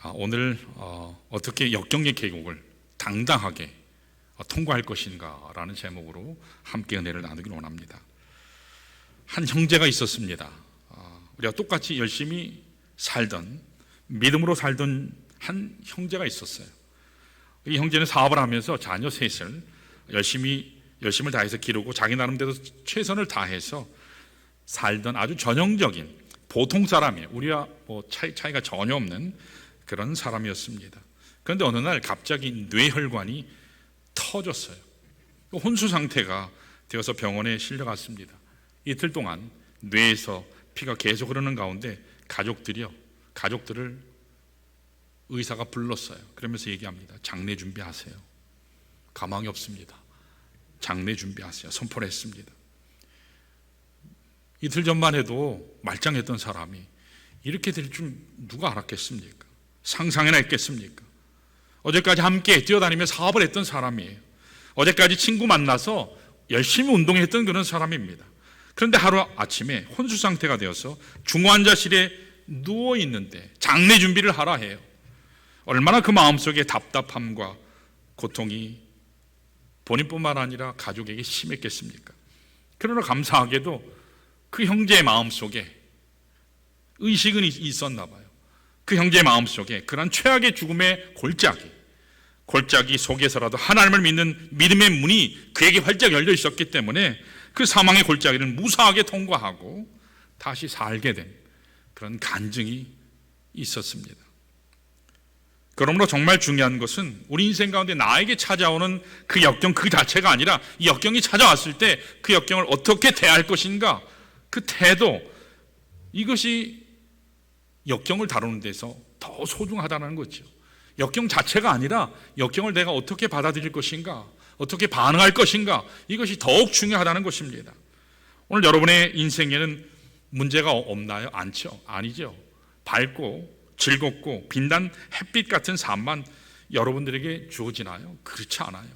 오늘 어떻게 역경의 계곡을 당당하게 통과할 것인가 라는 제목으로 함께 은혜를 나누길 원합니다. 한 형제가 있었습니다. 우리가 똑같이 열심히 살던, 믿음으로 살던 한 형제가 있었어요. 이 형제는 사업을 하면서 자녀 셋을 열심을 다해서 기르고 자기 나름대로 최선을 다해서 살던 아주 전형적인 보통 사람이에요. 우리와 차이가 전혀 없는 그런 사람이었습니다. 그런데 어느 날 갑자기 뇌혈관이 터졌어요. 혼수 상태가 되어서 병원에 실려갔습니다. 이틀 동안 뇌에서 피가 계속 흐르는 가운데 가족들을 의사가 불렀어요. 그러면서 얘기합니다. 장례 준비하세요. 가망이 없습니다. 장례 준비하세요. 선포를 했습니다. 이틀 전만 해도 말짱했던 사람이 이렇게 될 줄 누가 알았겠습니까? 상상이나 했겠습니까? 어제까지 함께 뛰어다니며 사업을 했던 사람이에요. 어제까지 친구 만나서 열심히 운동했던 그런 사람입니다. 그런데 하루 아침에 혼수 상태가 되어서 중환자실에 누워 있는데 장례 준비를 하라 해요. 얼마나 그 마음속에 답답함과 고통이 본인뿐만 아니라 가족에게 심했겠습니까? 그러나 감사하게도 그 형제의 마음속에 의식은 있었나 봐요. 그 형제의 마음속에 그런 최악의 죽음의 골짜기 속에서라도 하나님을 믿는 믿음의 문이 그에게 활짝 열려 있었기 때문에 그 사망의 골짜기를 무사하게 통과하고 다시 살게 된 그런 간증이 있었습니다. 그러므로 정말 중요한 것은 우리 인생 가운데 나에게 찾아오는 그 역경 그 자체가 아니라 이 역경이 찾아왔을 때 그 역경을 어떻게 대할 것인가, 그 태도, 이것이 역경을 다루는 데서 더 소중하다는 거죠. 역경 자체가 아니라 역경을 내가 어떻게 받아들일 것인가, 어떻게 반응할 것인가, 이것이 더욱 중요하다는 것입니다. 오늘 여러분의 인생에는 문제가 없나요? 아니죠. 밝고 즐겁고 빛난 햇빛 같은 삶만 여러분들에게 주어지나요? 그렇지 않아요.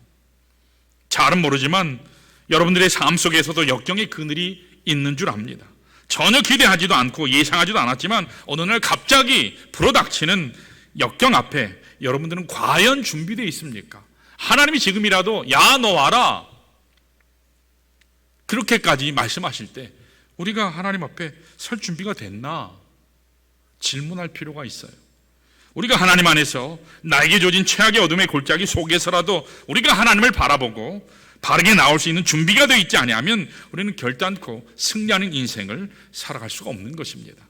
잘은 모르지만 여러분들의 삶 속에서도 역경의 그늘이 있는 줄 압니다. 전혀 기대하지도 않고 예상하지도 않았지만 어느 날 갑자기 불어닥치는 역경 앞에 여러분들은 과연 준비되어 있습니까? 하나님이 지금이라도 야 너 와라 그렇게까지 말씀하실 때 우리가 하나님 앞에 설 준비가 됐나 질문할 필요가 있어요. 우리가 하나님 안에서 나에게 주어진 최악의 어둠의 골짜기 속에서라도 우리가 하나님을 바라보고 바르게 나올 수 있는 준비가 되어 있지 아니하면 우리는 결단코 승리하는 인생을 살아갈 수가 없는 것입니다.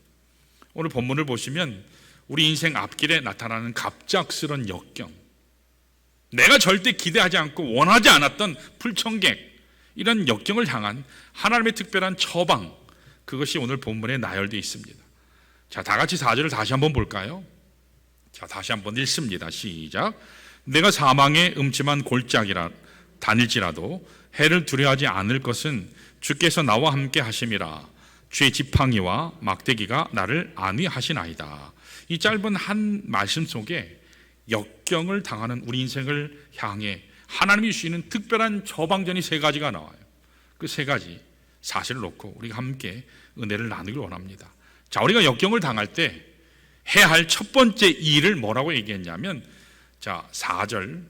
오늘 본문을 보시면 우리 인생 앞길에 나타나는 갑작스런 역경, 내가 절대 기대하지 않고 원하지 않았던 불청객, 이런 역경을 향한 하나님의 특별한 처방, 그것이 오늘 본문에 나열되어 있습니다. 자, 다 같이 4절을 다시 한번 볼까요? 자, 다시 한번 읽습니다. 시작. 내가 사망의 음침한 골짜기라 다닐지라도 해를 두려워하지 않을 것은 주께서 나와 함께 하심이라. 주의 지팡이와 막대기가 나를 안위하시나이다. 이 짧은 한 말씀 속에 역경을 당하는 우리 인생을 향해 하나님이 주시는 특별한 처방전이 3가지가 나와요. 그 3가지 사실을 놓고 우리가 함께 은혜를 나누길 원합니다. 자, 우리가 역경을 당할 때 해야 할 첫 번째 일을 뭐라고 얘기했냐면, 자, 4절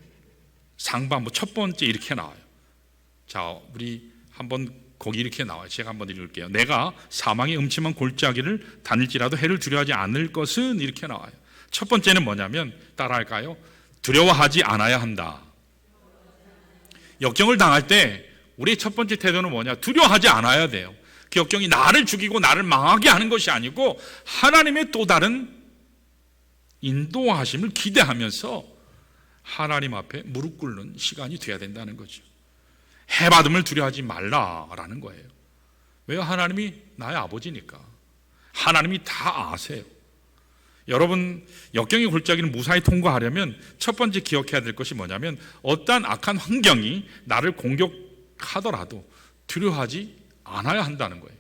상반부 첫 번째 이렇게 나와요. 자, 우리 한번 거기 이렇게 나와요. 제가 한번 읽을게요. 내가 사망의 음침한 골짜기를 다닐지라도 해를 두려워하지 않을 것은 이렇게 나와요. 첫 번째는 뭐냐면 따라할까요? 두려워하지 않아야 한다. 역경을 당할 때 우리의 첫 번째 태도는 뭐냐? 두려워하지 않아야 돼요. 그 역경이 나를 죽이고 나를 망하게 하는 것이 아니고 하나님의 또 다른 인도하심을 기대하면서 하나님 앞에 무릎 꿇는 시간이 돼야 된다는 거죠. 해받음을 두려워하지 말라라는 거예요. 왜요? 하나님이 나의 아버지니까. 하나님이 다 아세요. 여러분, 역경의 골짜기를 무사히 통과하려면 첫 번째 기억해야 될 것이 뭐냐면 어떠한 악한 환경이 나를 공격하더라도 두려워하지 않아야 한다는 거예요.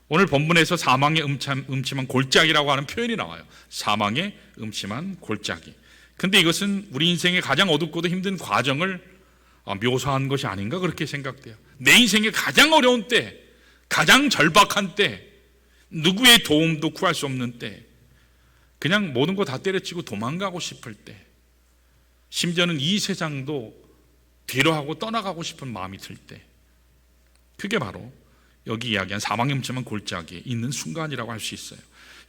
오늘 본문에서 사망의 음침한 골짜기라고 하는 표현이 나와요. 사망의 음침한 골짜기. 근데 이것은 우리 인생의 가장 어둡고도 힘든 과정을 묘사한 것이 아닌가 그렇게 생각돼요. 내 인생의 가장 어려운 때, 가장 절박한 때, 누구의 도움도 구할 수 없는 때, 그냥 모든 거 다 때려치고 도망가고 싶을 때, 심지어는 이 세상도 뒤로 하고 떠나가고 싶은 마음이 들 때, 그게 바로 여기 이야기한 사망의 음침한 골짜기에 있는 순간이라고 할 수 있어요.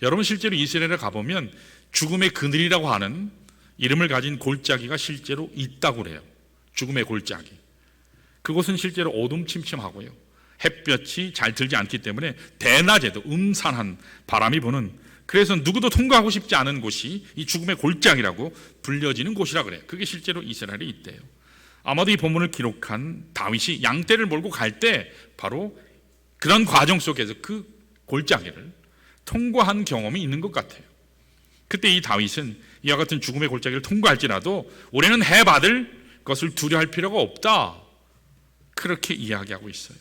여러분, 실제로 이스라엘에 가보면 죽음의 그늘이라고 하는 이름을 가진 골짜기가 실제로 있다고 그래요. 죽음의 골짜기. 그곳은 실제로 어둠침침하고요, 햇볕이 잘 들지 않기 때문에 대낮에도 음산한 바람이 부는, 그래서 누구도 통과하고 싶지 않은 곳이 이 죽음의 골짜기라고 불려지는 곳이라 그래요. 그게 실제로 이스라엘에 있대요. 아마도 이 본문을 기록한 다윗이 양떼를 몰고 갈 때 바로 그런 과정 속에서 그 골짜기를 통과한 경험이 있는 것 같아요. 그때 이 다윗은 이와 같은 죽음의 골짜기를 통과할지라도 우리는 해받을 것을 두려워할 필요가 없다, 그렇게 이야기하고 있어요.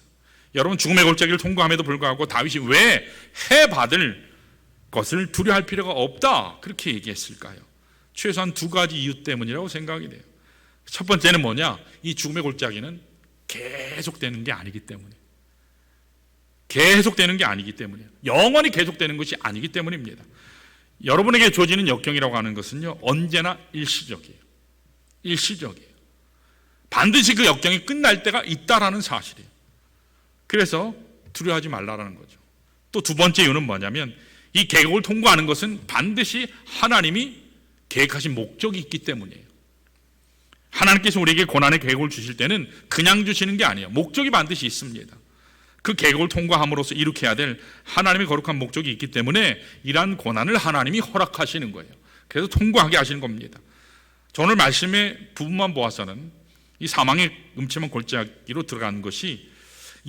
여러분, 죽음의 골짜기를 통과함에도 불구하고 다윗이 왜 해받을 것을 두려워할 필요가 없다, 그렇게 얘기했을까요? 최소한 두 가지 이유 때문이라고 생각이 돼요. 첫 번째는 뭐냐? 이 죽음의 골짜기는 계속되는 게 아니기 때문에, 계속되는 게 아니기 때문이에요. 영원히 계속되는 것이 아니기 때문입니다. 여러분에게 주어지는 역경이라고 하는 것은요, 언제나 일시적이에요. 일시적이에요. 반드시 그 역경이 끝날 때가 있다라는 사실이에요. 그래서 두려워하지 말라라는 거죠. 또 두 번째 이유는 뭐냐면, 이 계곡을 통과하는 것은 반드시 하나님이 계획하신 목적이 있기 때문이에요. 하나님께서 우리에게 고난의 계곡을 주실 때는 그냥 주시는 게 아니에요. 목적이 반드시 있습니다. 그 계곡을 통과함으로써 이룩해야 될 하나님의 거룩한 목적이 있기 때문에 이러한 고난을 하나님이 허락하시는 거예요. 그래서 통과하게 하시는 겁니다. 오늘 말씀의 부분만 보아서는 이 사망의 음침한 골짜기로 들어간 것이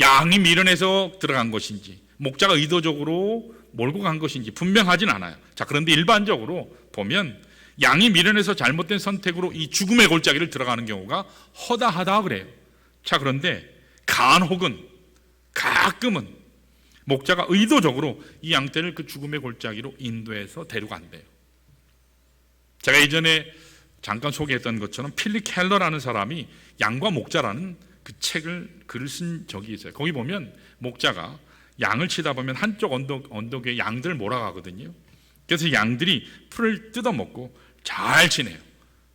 양이 미련해서 들어간 것인지 목자가 의도적으로 몰고 간 것인지 분명하진 않아요. 자, 그런데 일반적으로 보면 양이 미련해서 잘못된 선택으로 이 죽음의 골짜기를 들어가는 경우가 허다하다 그래요. 자, 그런데 간혹은, 가끔은 목자가 의도적으로 이 양떼를 그 죽음의 골짜기로 인도해서 데려간대요. 제가 이전에 잠깐 소개했던 것처럼 필립 켈러라는 사람이 양과 목자라는 그 글을 쓴 적이 있어요. 거기 보면 목자가 양을 치다 보면 한쪽 언덕 위에 양들을 몰아가거든요. 그래서 양들이 풀을 뜯어먹고 잘 지내요.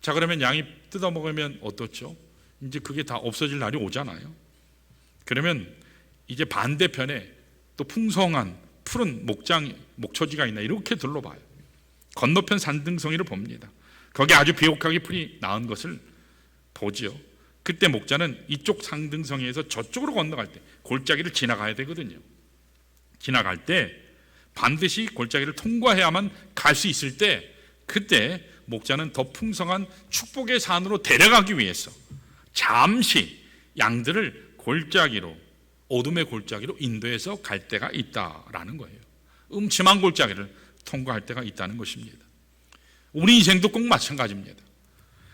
자, 그러면 양이 뜯어먹으면 어떻죠? 이제 그게 다 없어질 날이 오잖아요. 그러면 이제 반대편에 또 풍성한 푸른 목초지가 있나 이렇게 둘러봐요. 건너편 산등성이를 봅니다. 거기 아주 비옥하게 풀이 나은 것을 보지요. 그때 목자는 이쪽 산등성이에서 저쪽으로 건너갈 때 골짜기를 지나가야 되거든요. 지나갈 때 반드시 골짜기를 통과해야만 갈 수 있을 때, 그때 목자는 더 풍성한 축복의 산으로 데려가기 위해서 잠시 양들을 골짜기로, 어둠의 골짜기로 인도해서 갈 때가 있다라는 거예요. 음침한 골짜기를 통과할 때가 있다는 것입니다. 우리 인생도 꼭 마찬가지입니다.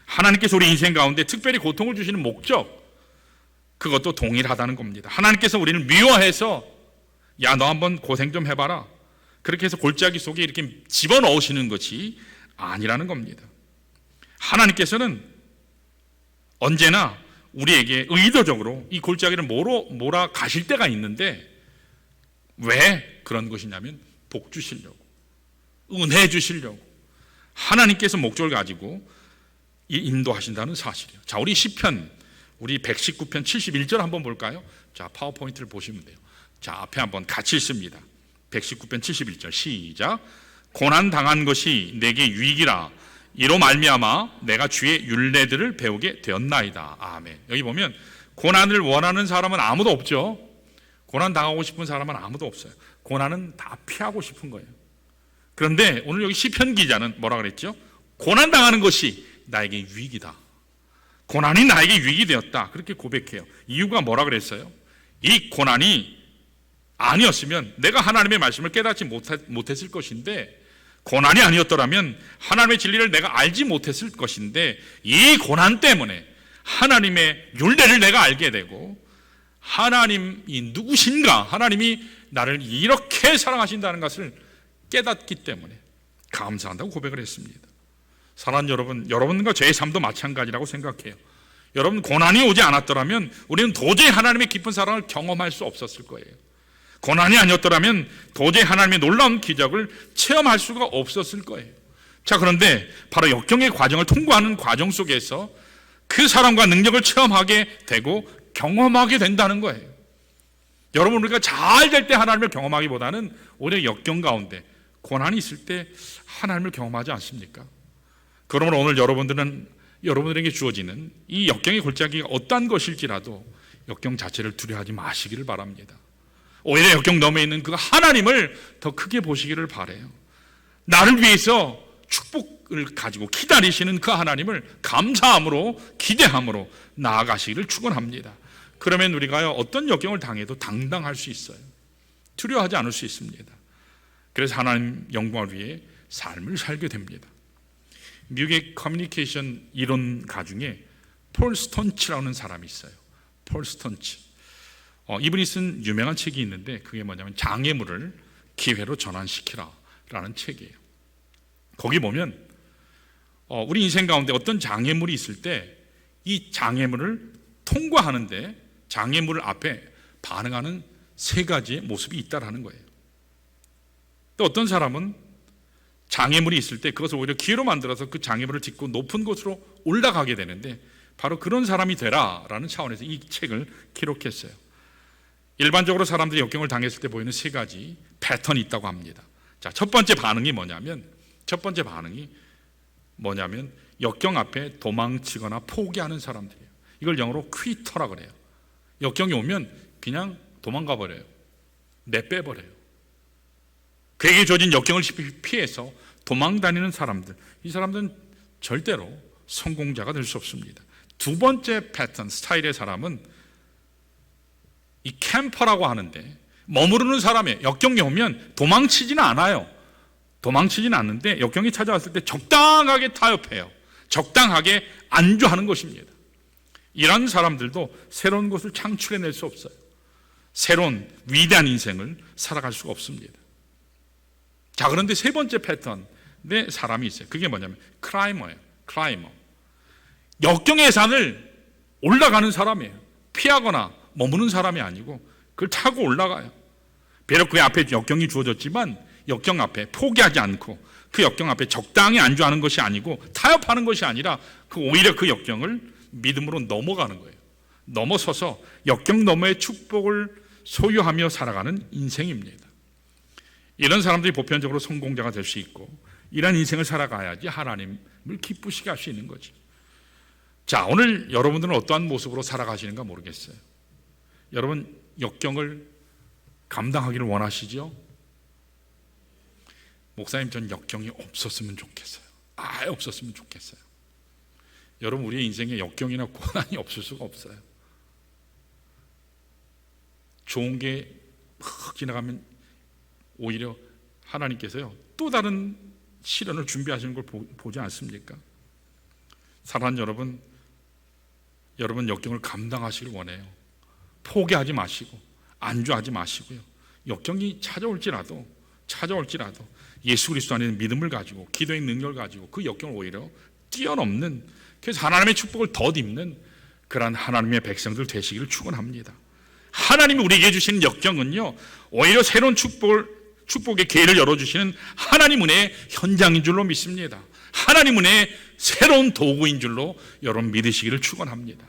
하나님께서 우리 인생 가운데 특별히 고통을 주시는 목적, 그것도 동일하다는 겁니다. 하나님께서 우리를 미워해서 야, 너 한번 고생 좀 해봐라, 그렇게 해서 골짜기 속에 이렇게 집어넣으시는 것이 아니라는 겁니다. 하나님께서는 언제나 우리에게 의도적으로 이 골짜기를 몰아 가실 때가 있는데, 왜 그런 것이냐면 복 주시려고, 은혜 주시려고 하나님께서 목적을 가지고 인도하신다는 사실이에요. 자, 우리 시편, 우리 119편 71절 한번 볼까요? 자, 파워포인트를 보시면 돼요. 자, 앞에 한번 같이 읽습니다. 119편 71절 시작. 고난 당한 것이 내게 유익이라, 이로 말미암아 내가 주의 율례들을 배우게 되었나이다. 아멘. 여기 보면 고난을 원하는 사람은 아무도 없죠. 고난 당하고 싶은 사람은 아무도 없어요. 고난은 다 피하고 싶은 거예요. 그런데 오늘 여기 시편 기자는 뭐라 그랬죠? 고난 당하는 것이 나에게 유익이다. 고난이 나에게 유익이 되었다, 그렇게 고백해요. 이유가 뭐라 그랬어요? 이 고난이 아니었으면 내가 하나님의 말씀을 깨닫지 못했을 것인데, 고난이 아니었더라면 하나님의 진리를 내가 알지 못했을 것인데, 이 고난 때문에 하나님의 율례를 내가 알게 되고, 하나님이 누구신가, 하나님이 나를 이렇게 사랑하신다는 것을 깨닫기 때문에 감사한다고 고백을 했습니다. 사랑하는 여러분, 여러분과 저의 삶도 마찬가지라고 생각해요. 여러분, 고난이 오지 않았더라면 우리는 도저히 하나님의 깊은 사랑을 경험할 수 없었을 거예요. 고난이 아니었더라면 도저히 하나님의 놀라운 기적을 체험할 수가 없었을 거예요. 자, 그런데 바로 역경의 과정을 통과하는 과정 속에서 그 사람과 능력을 체험하게 되고 경험하게 된다는 거예요. 여러분, 우리가 잘 될 때 하나님을 경험하기보다는 오히려 역경 가운데 고난이 있을 때 하나님을 경험하지 않습니까? 그러므로 오늘 여러분들에게 주어지는 이 역경의 골짜기가 어떠한 것일지라도 역경 자체를 두려워하지 마시기를 바랍니다. 오히려 역경 너머에 있는 그 하나님을 더 크게 보시기를 바라요. 나를 위해서 축복을 가지고 기다리시는 그 하나님을 감사함으로 기대함으로 나아가시기를 축원합니다. 그러면 우리가 어떤 역경을 당해도 당당할 수 있어요. 두려워하지 않을 수 있습니다. 그래서 하나님 영광을 위해 삶을 살게 됩니다. 미국의 커뮤니케이션 이론가 중에 폴 스턴치라는 사람이 있어요. 폴 스턴치. 이분이 쓴 유명한 책이 있는데 그게 뭐냐면 장애물을 기회로 전환시키라 라는 책이에요. 거기 보면 우리 인생 가운데 어떤 장애물이 있을 때 이 장애물을 통과하는데 장애물 앞에 반응하는 세 가지의 모습이 있다라는 거예요. 또 어떤 사람은 장애물이 있을 때 그것을 오히려 기회로 만들어서 그 장애물을 딛고 높은 곳으로 올라가게 되는데 바로 그런 사람이 되라라는 차원에서 이 책을 기록했어요. 일반적으로 사람들이 역경을 당했을 때 보이는 세 가지 패턴이 있다고 합니다. 자, 첫 번째 반응이 뭐냐면 역경 앞에 도망치거나 포기하는 사람들이에요. 이걸 영어로 퀴터라고 그래요. 역경이 오면 그냥 도망가 버려요. 내빼버려요. 그에게 주어진 역경을 피해서 도망다니는 사람들, 이 사람들은 절대로 성공자가 될 수 없습니다. 두 번째 패턴, 스타일의 사람은 이 캠퍼라고 하는데 머무르는 사람이에요. 역경이 오면 도망치지는 않아요. 도망치지는 않는데 역경이 찾아왔을 때 적당하게 타협해요. 적당하게 안주하는 것입니다. 이런 사람들도 새로운 것을 창출해낼 수 없어요. 새로운 위대한 인생을 살아갈 수가 없습니다. 자, 그런데 세 번째 패턴의 사람이 있어요. 그게 뭐냐면 클라이머예요. 클라이머. 역경의 산을 올라가는 사람이에요. 피하거나 머무는 사람이 아니고 그걸 타고 올라가요. 비록 그 앞에 역경이 주어졌지만 역경 앞에 포기하지 않고 그 역경 앞에 적당히 안주하는 것이 아니고 타협하는 것이 아니라 오히려 그 역경을 믿음으로 넘어가는 거예요. 넘어서서 역경 너머의 축복을 소유하며 살아가는 인생입니다. 이런 사람들이 보편적으로 성공자가 될 수 있고 이런 인생을 살아가야지 하나님을 기쁘시게 할 수 있는 거죠. 자, 오늘 여러분들은 어떠한 모습으로 살아가시는가 모르겠어요. 여러분 역경을 감당하기를 원하시죠? 목사님, 전 역경이 없었으면 좋겠어요. 아예 없었으면 좋겠어요. 여러분, 우리의 인생에 역경이나 고난이 없을 수가 없어요. 좋은 게 막 지나가면 오히려 하나님께서요 또 다른 시련을 준비하시는 걸 보지 않습니까? 사랑하는 여러분 역경을 감당하시길 원해요. 포기하지 마시고 안주하지 마시고요. 역경이 찾아올지라도 예수 그리스도 안에 믿음을 가지고 기도의 능력을 가지고 그 역경을 오히려 뛰어넘는, 그래서 하나님의 축복을 덧입는 그러한 하나님의 백성들 되시기를 축원합니다. 하나님이 우리에게 주시는 역경은요 오히려 새로운 축복의 기회를 열어주시는 하나님 은혜의 현장인 줄로 믿습니다. 하나님 은혜의 새로운 도구인 줄로 여러분 믿으시기를 축원합니다.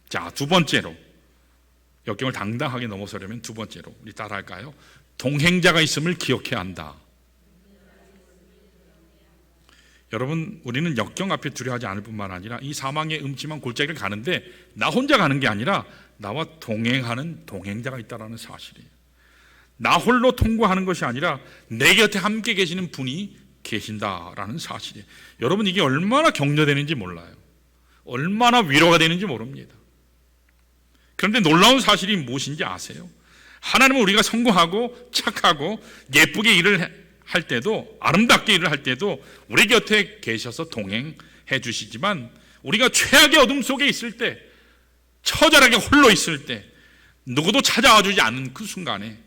자, 두 번째로 역경을 당당하게 넘어서려면 두 번째로 우리 따라할까요? 동행자가 있음을 기억해야 한다. 여러분, 우리는 역경 앞에 두려워하지 않을 뿐만 아니라 이 사망의 음침한 골짜기를 가는데 나 혼자 가는 게 아니라 나와 동행하는 동행자가 있다는 사실이에요. 나 홀로 통과하는 것이 아니라 내 곁에 함께 계시는 분이 계신다라는 사실이에요. 여러분, 이게 얼마나 격려되는지 몰라요. 얼마나 위로가 되는지 모릅니다. 그런데 놀라운 사실이 무엇인지 아세요? 하나님은 우리가 성공하고 착하고 예쁘게 일을 할 때도, 아름답게 일을 할 때도 우리 곁에 계셔서 동행해 주시지만 우리가 최악의 어둠 속에 있을 때, 처절하게 홀로 있을 때, 누구도 찾아와 주지 않는 그 순간에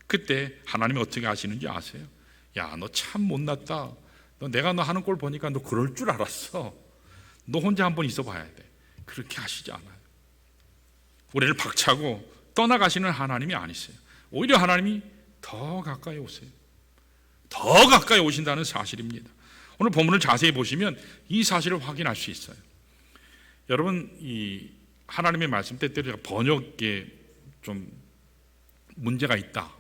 그때 하나님이 어떻게 하시는지 아세요? 야, 너 참 못났다. 내가 너 하는 꼴 보니까 너 그럴 줄 알았어. 너 혼자 한번 있어 봐야 돼. 그렇게 하시지 않아요. 우리를 박차고 떠나가시는 하나님이 아니세요. 오히려 하나님이 더 가까이 오세요. 더 가까이 오신다는 사실입니다. 오늘 본문을 자세히 보시면 이 사실을 확인할 수 있어요. 여러분, 이 하나님의 말씀 때때로 번역에 좀 문제가 있다,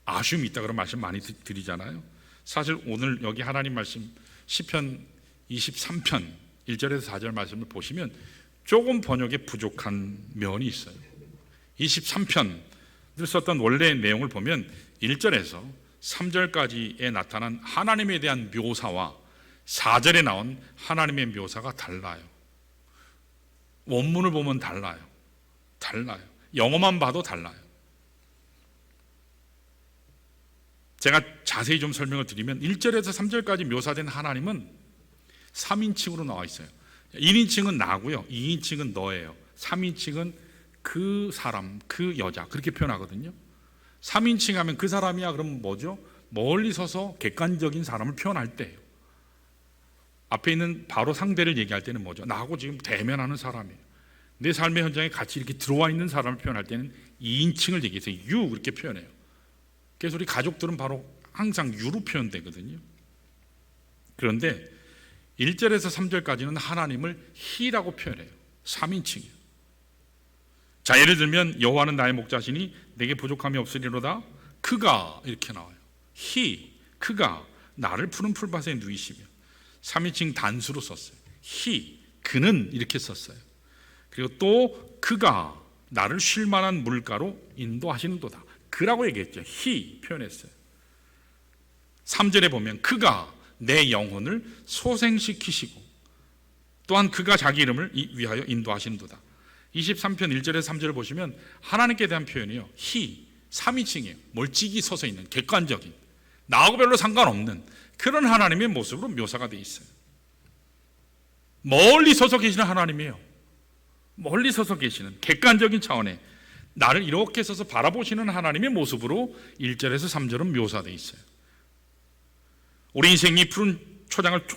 아쉬움이 있다, 그런 말씀 많이 드리잖아요. 사실 오늘 여기 하나님 말씀 시편 23편 1절에서 4절 말씀을 보시면 조금 번역에 부족한 면이 있어요. 23편을 썼던 원래 내용을 보면 1절에서 3절까지에 나타난 하나님에 대한 묘사와 4절에 나온 하나님의 묘사가 달라요. 원문을 보면 달라요. 영어만 봐도 달라요. 제가 자세히 좀 설명을 드리면 1절에서 3절까지 묘사된 하나님은 3인칭으로 나와 있어요. 1인칭은 나고요, 2인칭은 너예요, 3인칭은 그 사람, 그 여자, 그렇게 표현하거든요. 3인칭 하면 그 사람이야 그러면 뭐죠? 멀리 서서 객관적인 사람을 표현할 때예요. 앞에 있는 바로 상대를 얘기할 때는 뭐죠? 나하고 지금 대면하는 사람이에요. 내 삶의 현장에 같이 이렇게 들어와 있는 사람을 표현할 때는 2인칭을 얘기해서 you 그렇게 표현해요. 그래서 우리 가족들은 바로 항상 you로 표현되거든요. 그런데 1절에서 3절까지는 하나님을 he라고 표현해요. 3인칭이에요. 자, 예를 들면 여호와는 나의 목자시니 내게 부족함이 없으리로다. 그가 이렇게 나와요. he, 그가 나를 푸른 풀밭에 누이시며. 3인칭 단수로 썼어요. he, 그는 이렇게 썼어요. 그리고 또 그가 나를 쉴 만한 물가로 인도하시는도다. 그라고 얘기했죠. he 표현했어요. 3절에 보면 그가 내 영혼을 소생시키시고 또한 그가 자기 이름을 위하여 인도하시는도다. 23편 1절에서 3절을 보시면 하나님께 대한 표현이요, he, 3인칭이에요. 멀찍이 서서 있는 객관적인, 나하고 별로 상관없는 그런 하나님의 모습으로 묘사가 되어 있어요. 멀리 서서 계시는 하나님이에요. 멀리 서서 계시는 객관적인 차원에 나를 이렇게 서서 바라보시는 하나님의 모습으로 1절에서 3절은 묘사되어 있어요. 우리 인생이 푸른 초장을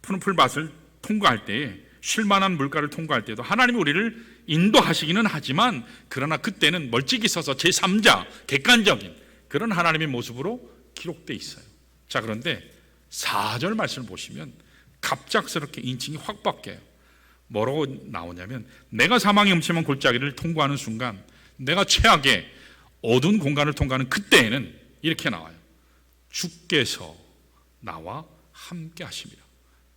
푸른 풀밭을 통과할 때에, 쉴만한 물가를 통과할 때도 하나님이 우리를 인도하시기는 하지만 그러나 그때는 멀찍이 서서 제3자 객관적인 그런 하나님의 모습으로 기록되어 있어요. 자, 그런데 4절 말씀을 보시면 갑작스럽게 인칭이 확 바뀌어요. 뭐라고 나오냐면 내가 사망의 음침한 골짜기를 통과하는 순간, 내가 최악의 어두운 공간을 통과하는 그때에는 이렇게 나와요. 주께서 나와 함께 하심이라.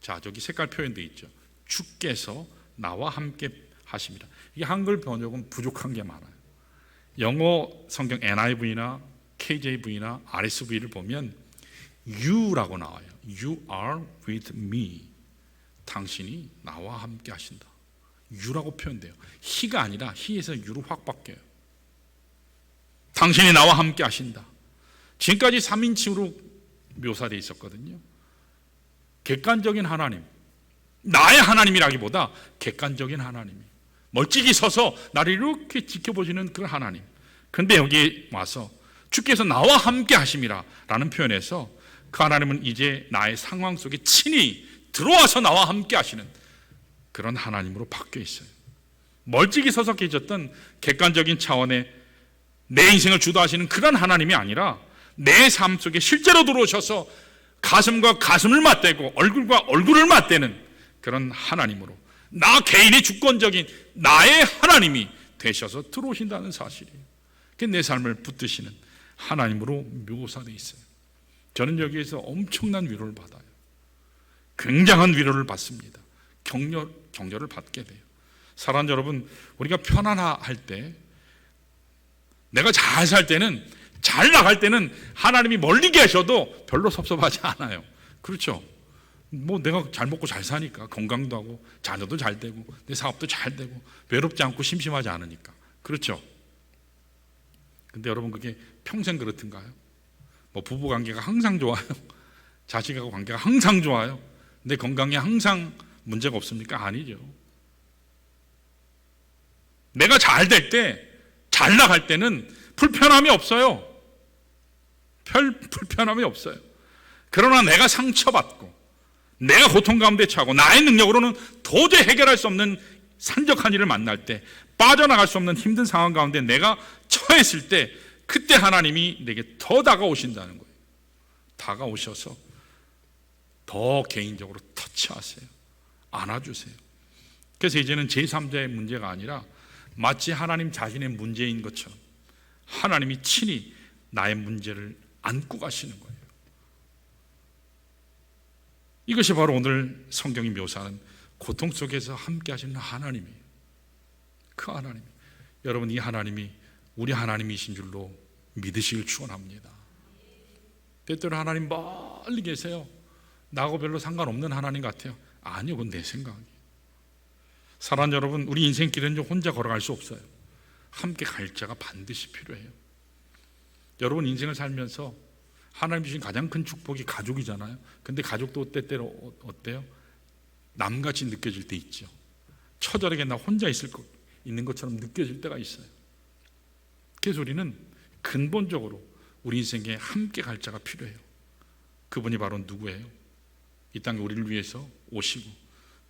자, 저기 색깔 표현되어 있죠. 주께서 나와 함께 하심이라. 이게 한글 번역은 부족한 게 많아요. 영어 성경 NIV나 KJV나 RSV를 보면 you라고 나와요. You are with me. 당신이 나와 함께 하신다. you라고 표현돼요. he가 아니라 he에서 you로 확 바뀌어요. 당신이 나와 함께 하신다. 지금까지 3인칭으로 묘사되어 있었거든요. 객관적인 하나님, 나의 하나님이라기보다 객관적인 하나님이 멀찍이 서서 나를 이렇게 지켜보시는 그런 하나님. 그런데 여기 와서 주께서 나와 함께 하심이라 라는 표현에서 그 하나님은 이제 나의 상황 속에 친히 들어와서 나와 함께 하시는 그런 하나님으로 바뀌어 있어요. 멀찍이 서서 계셨던 객관적인 차원의 내 인생을 주도하시는 그런 하나님이 아니라 내 삶 속에 실제로 들어오셔서 가슴과 가슴을 맞대고 얼굴과 얼굴을 맞대는 그런 하나님으로, 나 개인의 주권적인 나의 하나님이 되셔서 들어오신다는 사실이에요. 그게 내 삶을 붙드시는 하나님으로 묘사되어 있어요. 저는 여기에서 엄청난 위로를 받아요. 굉장한 위로를 받습니다. 격려를 받게 돼요. 사랑하는 여러분, 우리가 편안할 때, 내가 잘 살 때는, 잘 나갈 때는 하나님이 멀리 계셔도 별로 섭섭하지 않아요. 그렇죠? 뭐 내가 잘 먹고 잘 사니까, 건강도 하고 자녀도 잘 되고 내 사업도 잘 되고 외롭지 않고 심심하지 않으니까. 그렇죠? 근데 여러분, 그게 평생 그렇든가요? 뭐 부부 관계가 항상 좋아요? 자식하고 관계가 항상 좋아요? 내 건강에 항상 문제가 없습니까? 아니죠. 내가 잘 될 때, 잘 나갈 때는 불편함이 없어요. 불편함이 없어요. 그러나 내가 상처받고 내가 고통 가운데 처하고 나의 능력으로는 도저히 해결할 수 없는 산적한 일을 만날 때, 빠져나갈 수 없는 힘든 상황 가운데 내가 처했을 때, 그때 하나님이 내게 더 다가오신다는 거예요. 다가오셔서 더 개인적으로 터치하세요. 안아주세요. 그래서 이제는 제3자의 문제가 아니라 마치 하나님 자신의 문제인 것처럼 하나님이 친히 나의 문제를 안고 가시는 거예요. 이것이 바로 오늘 성경이 묘사하는 고통 속에서 함께 하시는 하나님이에요. 그 하나님, 여러분 이 하나님이 우리 하나님이신 줄로 믿으시길 축원합니다. 때때로 하나님 멀리 계세요. 나하고 별로 상관없는 하나님 같아요. 아니요, 그건 내 생각이에요. 사랑하는 여러분, 우리 인생길은 혼자 걸어갈 수 없어요. 함께 갈 자가 반드시 필요해요. 여러분 인생을 살면서 하나님 주신 가장 큰 축복이 가족이잖아요. 근데 가족도 때때로 어때요? 남같이 느껴질 때 있죠. 처절하게 나 혼자 있는 것처럼 느껴질 때가 있어요. 그래서 우리는 근본적으로 우리 인생에 함께 갈 자가 필요해요. 그분이 바로 누구예요? 이 땅에 우리를 위해서 오시고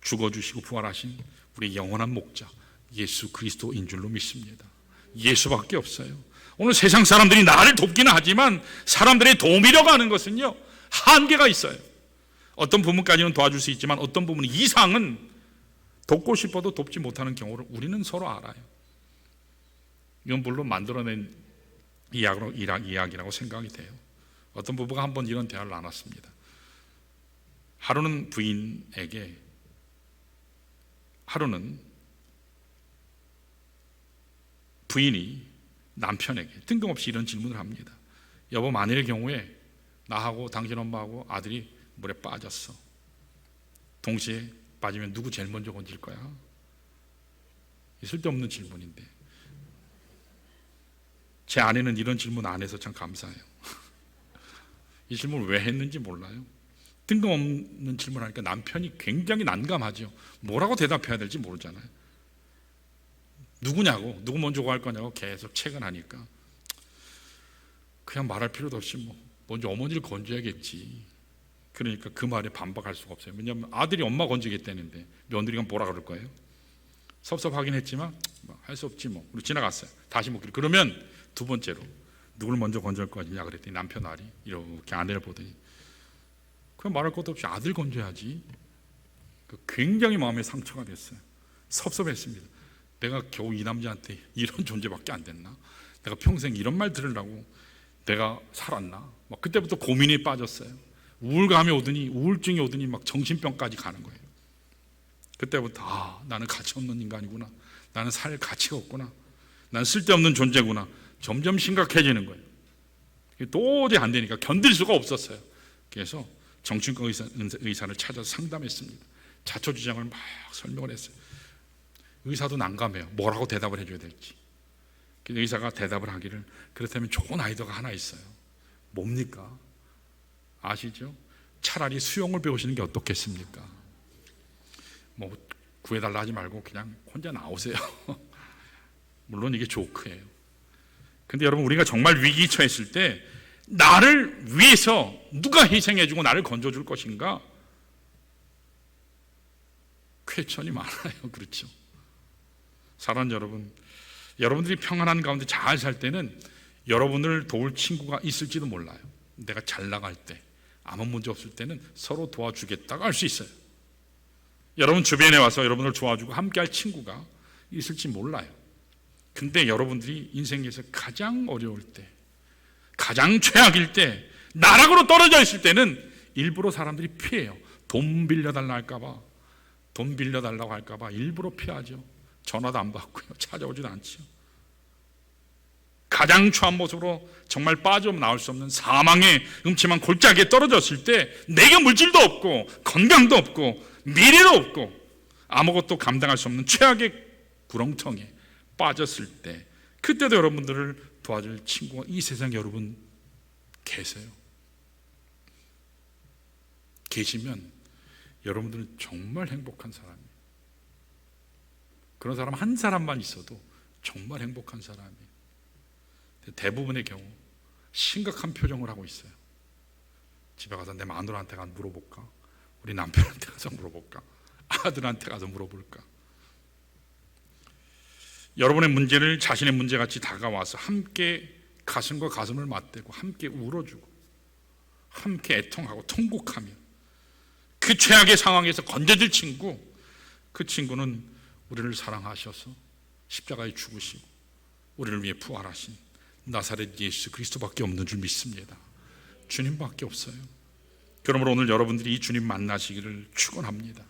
죽어주시고 부활하신 우리 영원한 목자 예수 그리스도인 줄로 믿습니다. 예수밖에 없어요. 오늘 세상 사람들이 나를 돕기는 하지만 사람들의 도움이라고 하는 것은요 한계가 있어요. 어떤 부분까지는 도와줄 수 있지만 어떤 부분 이상은 돕고 싶어도 돕지 못하는 경우를 우리는 서로 알아요. 이건 물론 만들어낸 이야기라고 생각이 돼요. 어떤 부부가 한번 이런 대화를 나눴습니다. 하루는 부인이 남편에게 뜬금없이 이런 질문을 합니다. 여보, 만일의 경우에 나하고 당신 엄마하고 아들이 물에 빠졌어. 동시에 빠지면 누구 제일 먼저 건질 거야? 쓸데없는 질문인데 제 아내는 이런 질문 안 해서 참 감사해요. 이 질문을 왜 했는지 몰라요. 뜬금없는 질문을 하니까 남편이 굉장히 난감하죠. 뭐라고 대답해야 될지 모르잖아요. 누구냐고, 누구 먼저 구할 거냐고 계속 체근하니까 그냥 말할 필요도 없이 먼저 어머니를 건져야겠지. 그러니까 그 말에 반박할 수가 없어요. 왜냐하면 아들이 엄마 건지겠다는데 며느리가 뭐라 그럴 거예요? 섭섭하긴 했지만 할 수 없지 뭐. 그리고 지나갔어요. 다시 묻기로. 그러면 두 번째로 누굴 먼저 건질 거냐 그랬더니 남편 아들이 이렇게 아내를 보더니 그냥 말할 것도 없이 아들 건져야지. 굉장히 마음에 상처가 됐어요. 섭섭했습니다. 내가 겨우 이 남자한테 이런 존재밖에 안 됐나? 내가 평생 이런 말 들으려고 내가 살았나? 막 그때부터 고민에 빠졌어요. 우울증이 오더니 막 정신병까지 가는 거예요. 그때부터 나는 가치 없는 인간이구나. 나는 살 가치가 없구나. 나는 쓸데없는 존재구나. 점점 심각해지는 거예요. 도저히 안 되니까 견딜 수가 없었어요. 그래서 정신과 의사를 찾아서 상담했습니다. 자초지장을 막 설명을 했어요. 의사도 난감해요. 뭐라고 대답을 해줘야 될지. 의사가 대답을 하기를 그렇다면 좋은 아이디어가 하나 있어요. 뭡니까? 아시죠? 차라리 수영을 배우시는 게 어떻겠습니까? 구해달라 하지 말고 그냥 혼자 나오세요. 물론 이게 조크예요. 근데 여러분 우리가 정말 위기에 처했을 때 나를 위해서 누가 희생해주고 나를 건져줄 것인가? 쾌천이 많아요. 그렇죠? 사랑하는 여러분, 여러분들이 평안한 가운데 잘 살 때는 여러분을 도울 친구가 있을지도 몰라요. 내가 잘 나갈 때 아무 문제 없을 때는 서로 도와주겠다고 할 수 있어요. 여러분 주변에 와서 여러분을 도와주고 함께할 친구가 있을지 몰라요. 근데 여러분들이 인생에서 가장 어려울 때, 가장 최악일 때, 나락으로 떨어져 있을 때는 일부러 사람들이 피해요. 돈 빌려달라 할까봐, 돈 빌려달라고 할까봐 일부러 피하죠. 전화도 안 받고요. 찾아오지도 않죠. 가장 추한 모습으로 정말 빠져나올 수 없는 사망의 음침한 골짜기에 떨어졌을 때 내게 물질도 없고 건강도 없고 미래도 없고 아무것도 감당할 수 없는 최악의 구렁텅이에 빠졌을 때 그때도 여러분들을 도와줄 친구가 이 세상에 여러분 계세요. 계시면 여러분들은 정말 행복한 사람이에요. 그런 사람 한 사람만 있어도 정말 행복한 사람이에요. 대부분의 경우 심각한 표정을 하고 있어요. 집에 가서 내 마누라한테 가서 물어볼까? 우리 남편한테 가서 물어볼까? 아들한테 가서 물어볼까? 여러분의 문제를 자신의 문제같이 다가와서 함께 가슴과 가슴을 맞대고 함께 울어주고 함께 애통하고 통곡하며 그 최악의 상황에서 건져줄 친구, 그 친구는 우리를 사랑하셔서 십자가에 죽으시고 우리를 위해 부활하신 나사렛 예수 그리스도밖에 없는 줄 믿습니다. 주님밖에 없어요. 그러므로 오늘 여러분들이 이 주님 만나시기를 축원합니다.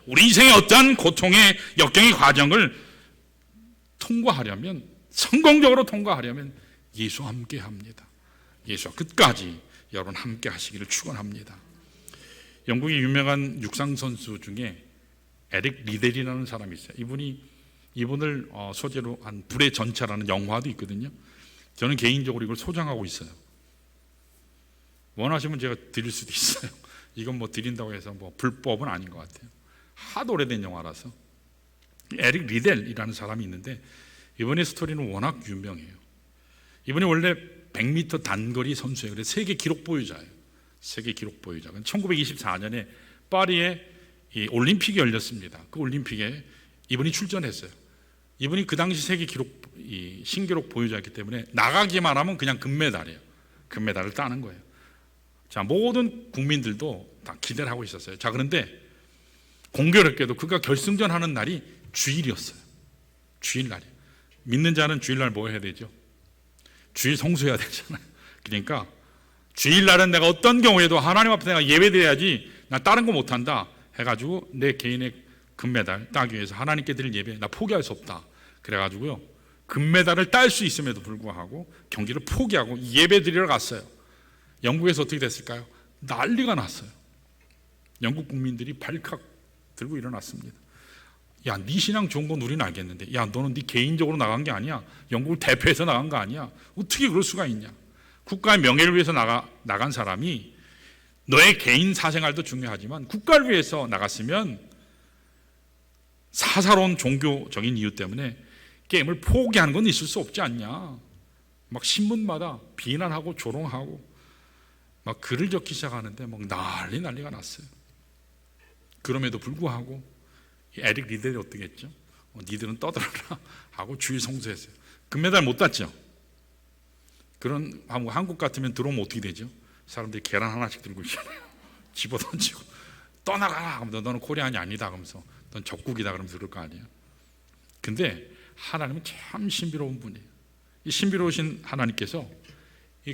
우리 인생의 어떠한 고통의 역경의 과정을 통과하려면, 성공적으로 통과하려면 예수와 함께 합니다. 예수와 끝까지 여러분 함께 하시기를 축원합니다. 영국의 유명한 육상 선수 중에 에릭 리델이라는 사람이 있어요. 이분을 소재로 한 불의 전차라는 영화도 있거든요. 저는 개인적으로 이걸 소장하고 있어요. 원하시면 제가 드릴 수도 있어요. 이건 뭐 드린다고 해서 뭐 불법은 아닌 것 같아요. 하도 오래된 영화라서. 에릭 리델이라는 사람이 있는데 이번의 스토리는 워낙 유명해요. 이분이 원래 100m 단거리 선수예요. 그래서 세계 기록 보유자예요. 세계 기록 보유자. 1924년에 파리에 이 올림픽이 열렸습니다. 그 올림픽에 이분이 출전했어요. 이분이 그 당시 세계 기록 신기록 보유자였기 때문에 나가기만 하면 그냥 금메달이에요. 금메달을 따는 거예요. 자, 모든 국민들도 다 기대를 하고 있었어요. 자, 그런데 공교롭게도 그가 결승전 하는 날이 주일이었어요. 주일날이에요. 믿는 자는 주일날 뭐 해야 되죠? 주일 성수해야 되잖아요. 그러니까 주일날은 내가 어떤 경우에도 하나님 앞에 내가 예배드려야지, 나 다른 거 못한다 해가지고 내 개인의 금메달 따기 위해서 하나님께 드릴 예배 나 포기할 수 없다. 그래가지고요, 금메달을 딸 수 있음에도 불구하고 경기를 포기하고 예배 드리러 갔어요. 영국에서 어떻게 됐을까요? 난리가 났어요. 영국 국민들이 발칵 들고 일어났습니다. 야, 네 신앙 좋은 건 우리는 알겠는데, 야, 너는 네 개인적으로 나간 게 아니야. 영국을 대표해서 나간 거 아니야. 어떻게 그럴 수가 있냐. 국가의 명예를 위해서 나간 사람이, 너의 개인 사생활도 중요하지만 국가를 위해서 나갔으면 사사로운 종교적인 이유 때문에 게임을 포기하는 건 있을 수 없지 않냐. 막 신문마다 비난하고 조롱하고 막 글을 적기 시작하는데 막 난리가 났어요. 그럼에도 불구하고 에릭 리델이 어떻게 했죠? 니들은 떠들어라 하고 주일 성수했어요. 금메달 못 땄죠. 그런 한국 같으면 들어오면 어떻게 되죠? 사람들이 계란 하나씩 들고 있잖아요. 집어던지고 떠나가라 하면서 너는 코리안이 아니다 하면서 넌 적국이다 그러면서 그럴 거 아니에요. 근데 하나님은 참 신비로운 분이에요. 이 신비로우신 하나님께서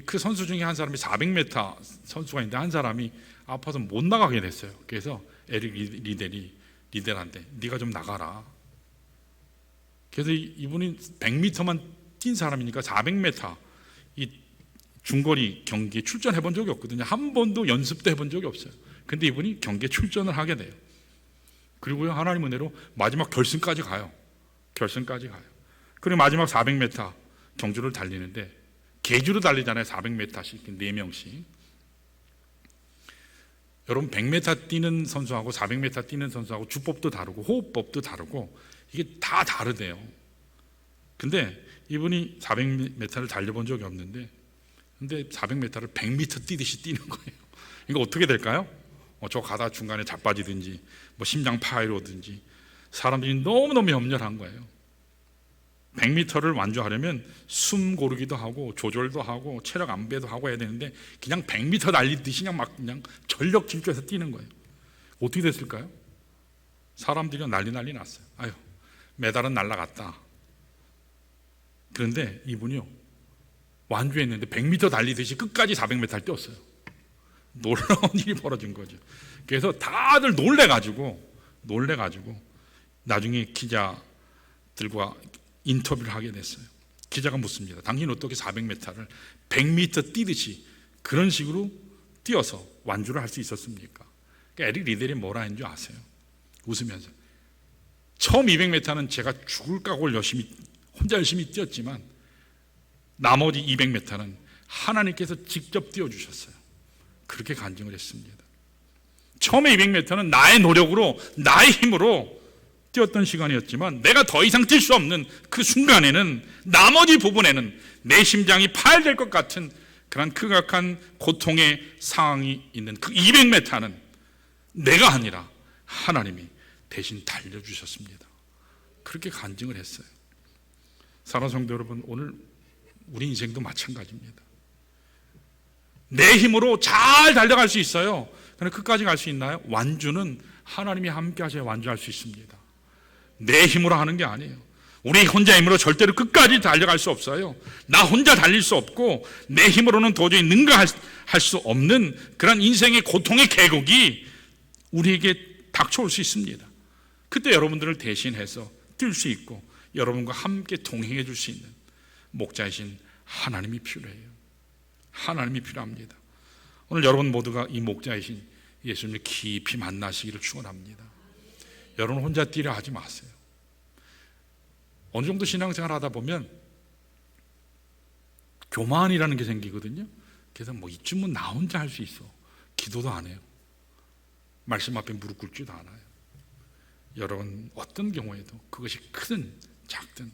그 선수 중에 한 사람이 400m 선수가 있는데 한 사람이 아파서 못 나가게 됐어요. 그래서 에릭 리델한테 네가 좀 나가라. 그래서 이분이 100m만 뛴 사람이니까 400m 이 중거리 경기에 출전해 본 적이 없거든요. 한 번도 연습도 해본 적이 없어요. 근데 이분이 경기에 출전을 하게 돼요. 그리고요, 하나님 은혜로 마지막 결승까지 가요. 그리고 마지막 400m 경주를 달리는데, 계주로 달리잖아요. 400m씩 4명씩. 여러분 100m 뛰는 선수하고 400m 뛰는 선수하고 주법도 다르고 호흡법도 다르고 이게 다 다르대요. 근데 이분이 400m를 달려본 적이 없는데, 근데 400m를 100m 뛰듯이 뛰는 거예요. 이거 어떻게 될까요? 저 가다 중간에 자빠지든지 뭐 심장 파열이 오든지 사람들이 너무너무 염려한 거예요. 100m를 완주하려면 숨 고르기도 하고 조절도 하고 체력 안배도 하고 해야 되는데 그냥 100m 달리듯이 그냥 전력 질주해서 뛰는 거예요. 어떻게 됐을까요? 사람들이 난리 났어요. 아유, 메달은 날아갔다. 그런데 이분이요, 완주했는데 100m 달리듯이 끝까지 400m를 뛰었어요. 놀라운 일이 벌어진 거죠. 그래서 다들 놀래가지고 나중에 기자들과 인터뷰를 하게 됐어요. 기자가 묻습니다. 당신 어떻게 400m를 100m 뛰듯이 그런 식으로 뛰어서 완주를 할 수 있었습니까? 그러니까 에릭 리델이 뭐라 했는 줄 아세요? 웃으면서, 처음 200m는 제가 죽을 각오를 혼자 열심히 뛰었지만 나머지 200m는 하나님께서 직접 뛰어주셨어요. 그렇게 간증을 했습니다. 처음에 200m는 나의 노력으로, 나의 힘으로 뛰었던 시간이었지만 내가 더 이상 뛸 수 없는 그 순간에는, 나머지 부분에는 내 심장이 파열될 것 같은 그런 극악한 고통의 상황이 있는 그 200m는 내가 아니라 하나님이 대신 달려주셨습니다. 그렇게 간증을 했어요. 사랑하는 성도 여러분, 오늘 우리 인생도 마찬가지입니다. 내 힘으로 잘 달려갈 수 있어요. 그런데 끝까지 갈 수 있나요? 완주는 하나님이 함께 하셔야 완주할 수 있습니다. 내 힘으로 하는 게 아니에요. 우리 혼자 힘으로 절대로 끝까지 달려갈 수 없어요. 나 혼자 달릴 수 없고 내 힘으로는 도저히 능가할 수 없는 그런 인생의 고통의 계곡이 우리에게 닥쳐올 수 있습니다. 그때 여러분들을 대신해서 뛸 수 있고 여러분과 함께 동행해 줄 수 있는 목자이신 하나님이 필요해요. 하나님이 필요합니다. 오늘 여러분 모두가 이 목자이신 예수님을 깊이 만나시기를 축원합니다. 여러분 혼자 뛰려 하지 마세요. 어느 정도 신앙생활 하다 보면 교만이라는 게 생기거든요. 그래서 뭐 이쯤은 나 혼자 할 수 있어. 기도도 안 해요. 말씀 앞에 무릎 꿇지도 않아요. 여러분 어떤 경우에도 그것이 크든 작든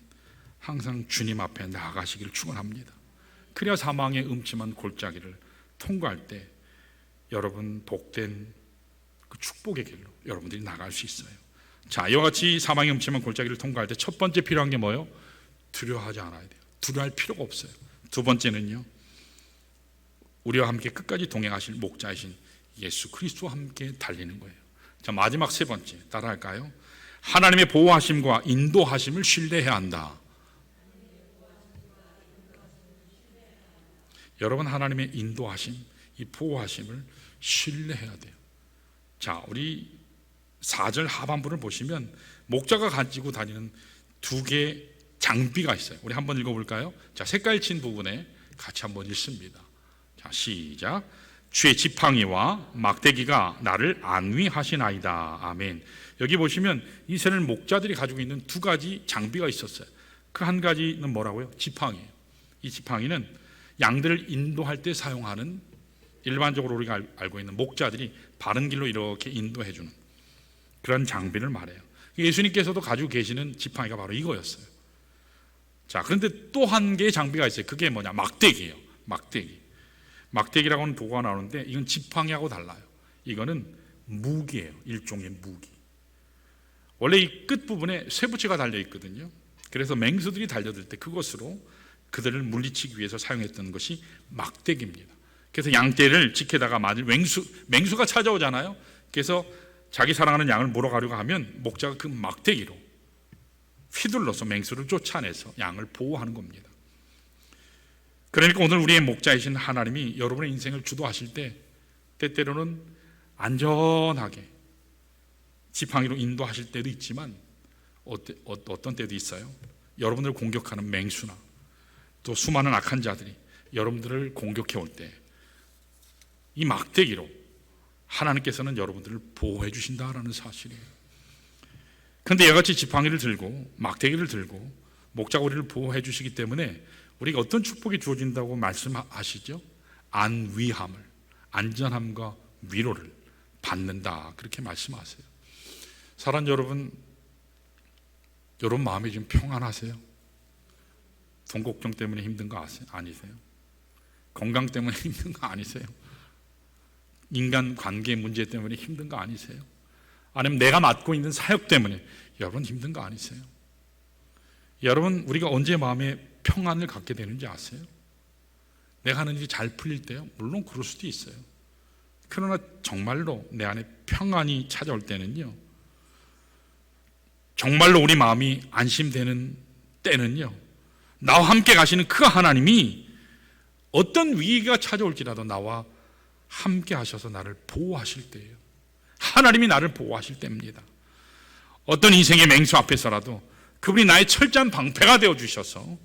항상 주님 앞에 나아가시기를 축원합니다. 그래야 사망의 음침한 골짜기를 통과할 때 여러분 복된 그 축복의 길로 여러분들이 나갈 수 있어요. 자, 이와 같이 사망의 음침한 골짜기를 통과할 때 첫 번째 필요한 게 뭐예요? 두려워하지 않아야 돼요. 두려워할 필요가 없어요. 두 번째는요, 우리와 함께 끝까지 동행하실 목자이신 예수 그리스도와 함께 달리는 거예요. 자, 마지막 세 번째 따라할까요? 하나님의 보호하심과 인도하심을 신뢰해야 한다. 여러분 하나님의 인도하심, 이 보호하심을 신뢰해야 돼요. 자, 우리 4절 하반부를 보시면 목자가 가지고 다니는 두 개의 장비가 있어요. 우리 한번 읽어볼까요? 자, 색깔 친 부분에 같이 한번 읽습니다. 자, 시작. 주의 지팡이와 막대기가 나를 안위하시나이다. 아멘. 여기 보시면 이스라엘 목자들이 가지고 있는 두 가지 장비가 있었어요. 그 한 가지는 뭐라고요? 지팡이에요. 이 지팡이는 양들을 인도할 때 사용하는, 일반적으로 우리가 알고 있는 목자들이 바른 길로 이렇게 인도해 주는 그런 장비를 말해요. 예수님께서도 가지고 계시는 지팡이가 바로 이거였어요. 자, 그런데 또 한 개의 장비가 있어요. 그게 뭐냐? 막대기예요. 막대기. 막대기라고는 보고가 나오는데 이건 지팡이하고 달라요. 이거는 무기예요. 일종의 무기. 원래 이 끝부분에 쇠붙이가 달려 있거든요. 그래서 맹수들이 달려들 때 그것으로 그들을 물리치기 위해서 사용했던 것이 막대기입니다. 그래서 양떼를 지켜다가 맞을 맹수가 찾아오잖아요. 그래서 자기 사랑하는 양을 몰아가려고 하면 목자가 그 막대기로 휘둘러서 맹수를 쫓아내서 양을 보호하는 겁니다. 그러니까 오늘 우리의 목자이신 하나님이 여러분의 인생을 주도하실 때 때때로는 안전하게 지팡이로 인도하실 때도 있지만 어떤 때도 있어요. 여러분들을 공격하는 맹수나 또 수많은 악한 자들이 여러분들을 공격해 올 때 이 막대기로 하나님께서는 여러분들을 보호해 주신다라는 사실이에요. 그런데 이같이 지팡이를 들고 막대기를 들고 목자가 우리를 보호해 주시기 때문에 우리가 어떤 축복이 주어진다고 말씀하시죠? 안위함을, 안전함과 위로를 받는다, 그렇게 말씀하세요. 사랑하는 여러분, 여러분 마음이 좀 평안하세요? 돈 걱정 때문에 힘든 거 아니세요? 건강 때문에 힘든 거 아니세요? 인간 관계 문제 때문에 힘든 거 아니세요? 아니면 내가 맡고 있는 사역 때문에 여러분 힘든 거 아니세요? 여러분, 우리가 언제 마음에 평안을 갖게 되는지 아세요? 내가 하는 일이 잘 풀릴 때요? 물론 그럴 수도 있어요. 그러나 정말로 내 안에 평안이 찾아올 때는요, 정말로 우리 마음이 안심되는 때는요, 나와 함께 가시는 그 하나님이 어떤 위기가 찾아올지라도 나와 함께 하셔서 나를 보호하실 때예요. 하나님이 나를 보호하실 때입니다. 어떤 인생의 맹수 앞에서라도 그분이 나의 철저한 방패가 되어 주셔서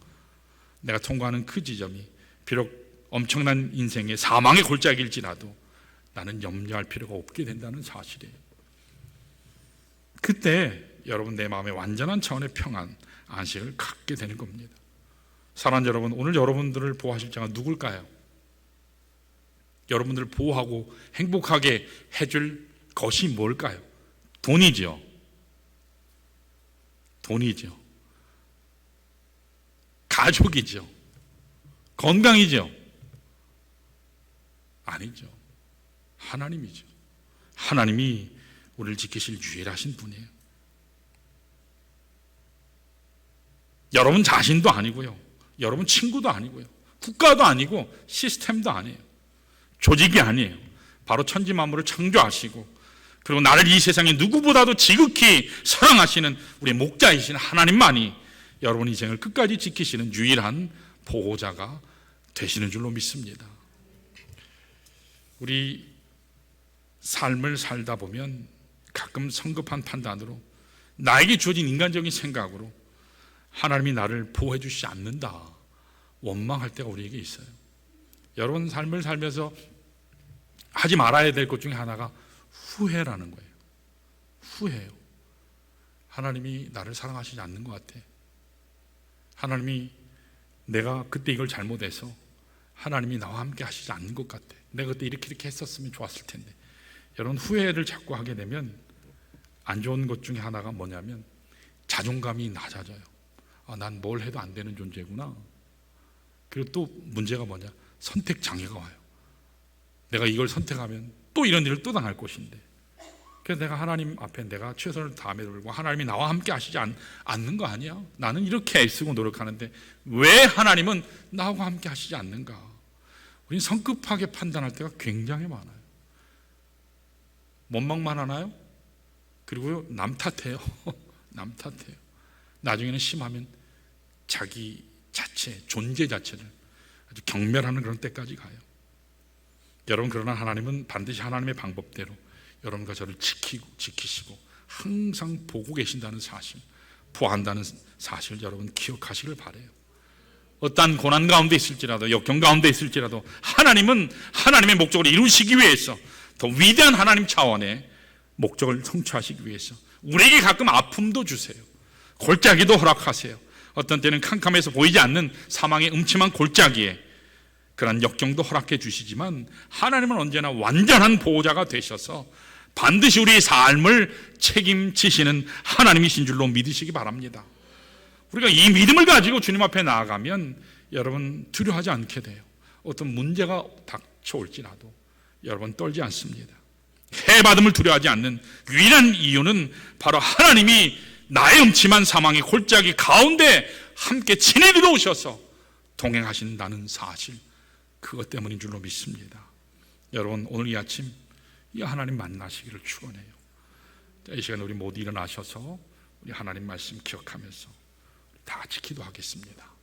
내가 통과하는 그 지점이 비록 엄청난 인생의 사망의 골짜기일지라도 나는 염려할 필요가 없게 된다는 사실이에요. 그때 여러분 내 마음에 완전한 차원의 평안, 안식을 갖게 되는 겁니다. 사랑하는 여러분, 오늘 여러분들을 보호하실 자가 누굴까요? 여러분들을 보호하고 행복하게 해줄 것이 뭘까요? 돈이죠. 돈이죠. 가족이죠. 건강이죠. 아니죠. 하나님이죠. 하나님이 우리를 지키실 유일하신 분이에요. 여러분 자신도 아니고요, 여러분 친구도 아니고요, 국가도 아니고 시스템도 아니에요, 조직이 아니에요. 바로 천지 만물을 창조하시고 그리고 나를 이 세상에 누구보다도 지극히 사랑하시는 우리 목자이신 하나님만이 여러분 인생을 끝까지 지키시는 유일한 보호자가 되시는 줄로 믿습니다. 우리 삶을 살다 보면 가끔 성급한 판단으로 나에게 주어진 인간적인 생각으로 하나님이 나를 보호해 주시지 않는다 원망할 때가 우리에게 있어요. 여러분 삶을 살면서 하지 말아야 될 것 중에 하나가 후회라는 거예요. 후회예요. 하나님이 나를 사랑하시지 않는 것 같아. 하나님이 내가 그때 이걸 잘못해서 하나님이 나와 함께 하시지 않는 것 같아. 내가 그때 이렇게 했었으면 좋았을 텐데. 여러분 후회를 자꾸 하게 되면 안 좋은 것 중에 하나가 뭐냐면 자존감이 낮아져요. 난 뭘 해도 안 되는 존재구나. 그리고 또 문제가 뭐냐? 선택 장애가 와요. 내가 이걸 선택하면 또 이런 일을 또 당할 것인데. 그래서 내가 하나님 앞에 내가 최선을 다함에도 불구하고 하나님이 나와 함께 하시지 않는 거 아니야? 나는 이렇게 애쓰고 노력하는데 왜 하나님은 나와 함께 하시지 않는가? 우리는 성급하게 판단할 때가 굉장히 많아요. 원망만 하나요? 그리고 남 탓해요. 남 탓해요. 나중에는 심하면 자기 자체, 존재 자체를 아주 경멸하는 그런 때까지 가요. 여러분 그러나 하나님은 반드시 하나님의 방법대로 여러분과 저를 지키시고 항상 보고 계신다는 사실, 보호한다는 사실 여러분 기억하시길 바라요. 어떠한 고난 가운데 있을지라도 역경 가운데 있을지라도 하나님은 하나님의 목적을 이루시기 위해서 더 위대한 하나님 차원의 목적을 성취하시기 위해서 우리에게 가끔 아픔도 주세요. 골짜기도 허락하세요. 어떤 때는 캄캄해서 보이지 않는 사망의 음침한 골짜기에 그런 역경도 허락해 주시지만 하나님은 언제나 완전한 보호자가 되셔서 반드시 우리의 삶을 책임지시는 하나님이신 줄로 믿으시기 바랍니다. 우리가 이 믿음을 가지고 주님 앞에 나아가면 여러분 두려워하지 않게 돼요. 어떤 문제가 닥쳐올지라도 여러분 떨지 않습니다. 해받음을 두려워하지 않는 유일한 이유는 바로 하나님이 나의 음침한 사망의 골짜기 가운데 함께 친히 오셔서 동행하신다는 사실, 그것 때문인 줄로 믿습니다. 여러분 오늘 이 아침 이 하나님 만나시기를 축원해요. 이 시간에 우리 모두 일어나셔서 우리 하나님 말씀 기억하면서 다 같이 기도하겠습니다.